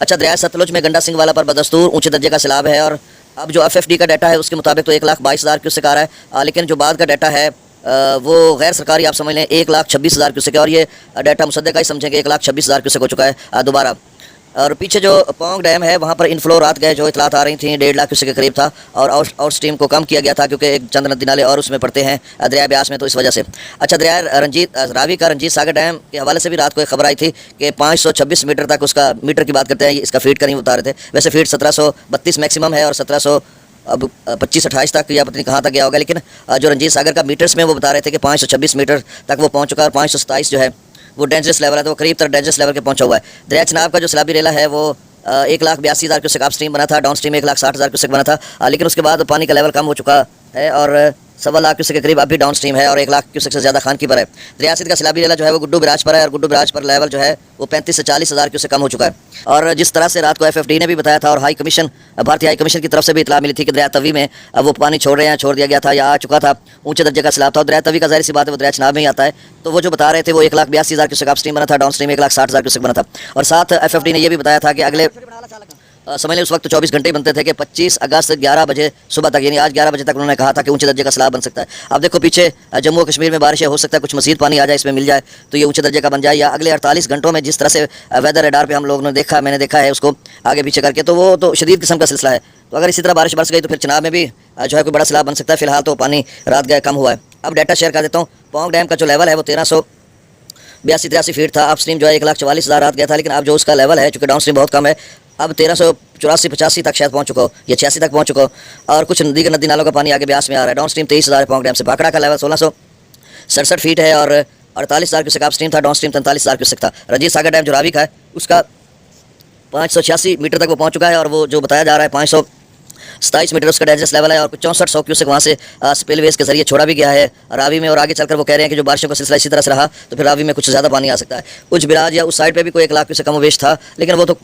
अच्छा, दरिया सतलुज में गंडा सिंह वाला पर बदस्तूर ऊंचे दर्जे का सैलाब है और अब जो एफएफडी का डाटा है उसके मुताबिक तो 1,22,000 क्यूसेक आ रहा है, लेकिन जो बाद का डाटा है वो गैर सरकारी आप समझ लें 1,26,000 क्यूसेक है और ये डाटा मुसद्दक़ ही समझेंगे 1,26,000 क्यूसेक हो चुका है दोबारा। और पीछे जो पोंग डैम है वहाँ पर इनफ्लो रात गए जो इतलात आ रही थी 1.5 लाख क्यूसेक के करीब था और आउट स्ट्रीम को कम किया गया था क्योंकि एक चंद नदी नाले और उसमें पड़ते हैं दरिया ब्यास में, तो इस वजह से। अच्छा, दरिया रावी का रंजीत सागर डैम के हवाले से भी रात को एक खबर आई थी कि 526 मीटर तक उसका, मीटर की बात करते हैं, इसका फीट का नहीं बता रहे थे, वैसे फीट 1732 मैक्सिमम है और 1700 अब 25-28 तक या पता नहीं कहाँ तक गया होगा, लेकिन जो रंजीत सागर का मीटर्स में वो बता रहे थे कि 526 मीटर तक वो पहुँच चुका है और 527 जो है वो डेंजरस लेवल है, तो वो करीब तक डेंजरस लेवल के पहुँचा हुआ है। दरिया चनाब का जो सैलाबी रेला है वो 1,82,000 क्यूसेक अप स्ट्रीम बना था, डाउन स्ट्रीम 1,60,000 क्यूसेक बना था, लेकिन उसके बाद पानी का लेवल कम हो चुका है और 1.25 लाख क्यूसेक के करीब अभी डाउन स्ट्रीम है और 1 लाख क्यूसेक से ज़्यादा खान की पर है। दरिया सिंध का सैलाबी रेला जो है वो गुड्डू बिराज पर है और गुड्डू बिराज पर लेवल जो है वो 35 से 40,000 क्यूसेक कम हो चुका है। और जिस तरह से रात को एफएफडी ने भी बताया था और हाई कमीशन, भारतीय हाई कमीशन की तरफ से भी इतला मिली थी कि दरिया तवी में वो पानी छोड़ दिया गया था या आ चुका था, ऊंचे दर्जे का सैलाब था। और दरिया तवी का ज़ाहिर सी बात है वो दरिया चनाब में ही आता है, तो वो जो बता रहे थे वो 1,82,000 क्यूसेक अप स्ट्रीम बना था, डाउन स्ट्रीम 1,60,000 क्यूसेक बना था। और साथ एफएफडी ने यह भी बताया था कि अगले समझ लें उस वक्त 24 घंटे बनते थे कि 25 अगस्त 11 बजे सुबह तक, यानी आज 11 बजे तक उन्होंने कहा था कि ऊंचे दर्जे का सैलाब बन सकता है। अब देखो पीछे जम्मू और कश्मीर में बारिशें हो सकता है कुछ मजीद पानी आ जाए, इसमें मिल जाए तो ये ऊंचे दर्जे का बन जाए, या अगले 48 घंटों में जिस तरह से वेदर रेडार पे हम लोगों ने देखा, मैंने देखा है उसको आगे पीछे करके, तो वो तो शदीद किस्म का सिलसिला है। तो अगर इसी तरह बारिश बरस गई तो फिर चनाब में भी जो है कोई बड़ा सैलाब बन सकता है। फिलहाल तो पानी रात गए कम हुआ है। अब डाटा शेयर कर देता हूँ। पोंग डैम का जो लेवल है वो 1382-83 फीट था, अप स्ट्रीम जो है 1,44,000 रात गया था, लेकिन अब जो उसका लेवल है चूँकि डाउन स्ट्रीम बहुत कम है, अब 1384-85 तक शायद पहुंच चुका हो या 86 तक पहुंच चुका हो। और कुछ नदी नालों का पानी आगे ब्यास में आ रहा है। डाउन स्ट्रीम 23,000 पोंग डैम से। भाखड़ा का लेवल 1667 फीट है और 48,000 क्यूसेक अप स्ट्रीम था, डाउन स्ट्रीम 43,000 क्यूसेक था। रंजीत सागर डैम जो रावी का है उसका 586 मीटर तक वो पहुंच चुका है और वो जो बताया जा रहा है 527 मीटर उसका डेंजरस लेवल है और कुछ 6400 क्यूसेक वहाँ से स्पिलवेज के जरिए छोड़ा भी गया है रावी में। और आगे चलकर वो कह रहे हैं कि जो बारिशों का सिलसिला इसी तरह से रहा तो फिर रावी में कुछ ज़्यादा पानी आ सकता है। उच्च बिराज या उस साइड पे भी कोई 1 लाख क्यूसेक कमोवेश था, लेकिन वो तो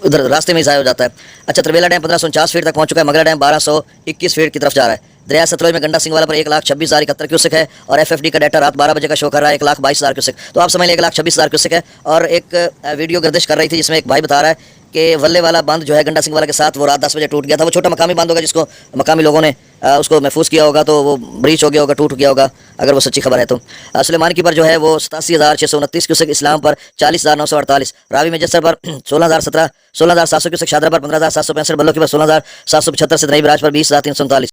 उधर रास्ते में ही ज़ाया हो जाता है। अच्छा, त्रिवेला डैम 1549 फीट तक पहुँच चुका है, मगरा डैम 1221 फीट की तरफ जा रहा है। दरिया सतलुज में गंडा सिंह वाला पर 1,26,071 क्यूसेक है और एफएफडी का डाटा रात 12 बजे का शो कर रहा है 1,22,000 क्यूसेक। तो आप समझ लें 1,26,000 क्यूसेक है। और एक वीडियो गर्दिश कर रही थी जिसमें एक भाई बता रहा है कि वल्ले वाला बंद जो है गंडा सिंह वाला के साथ वो रात 10 बजे टूट गया था। वो छोटा मकामी बंद होगा जिसको मकामी लोगों ने उसको महफूज किया होगा, तो वो ब्रीच हो गया होगा, टूट गया होगा, अगर वो सच्ची खबर है तो। सुलेमान की पर जो है वो 87,629 क्यूसेक, इस्लाम पर 40,948, रावी में जसर पर 16,700 क्यूसेक, शादरा पर 15,765, बल्लो की पर 16,775 से नई बिराज पर 20,339।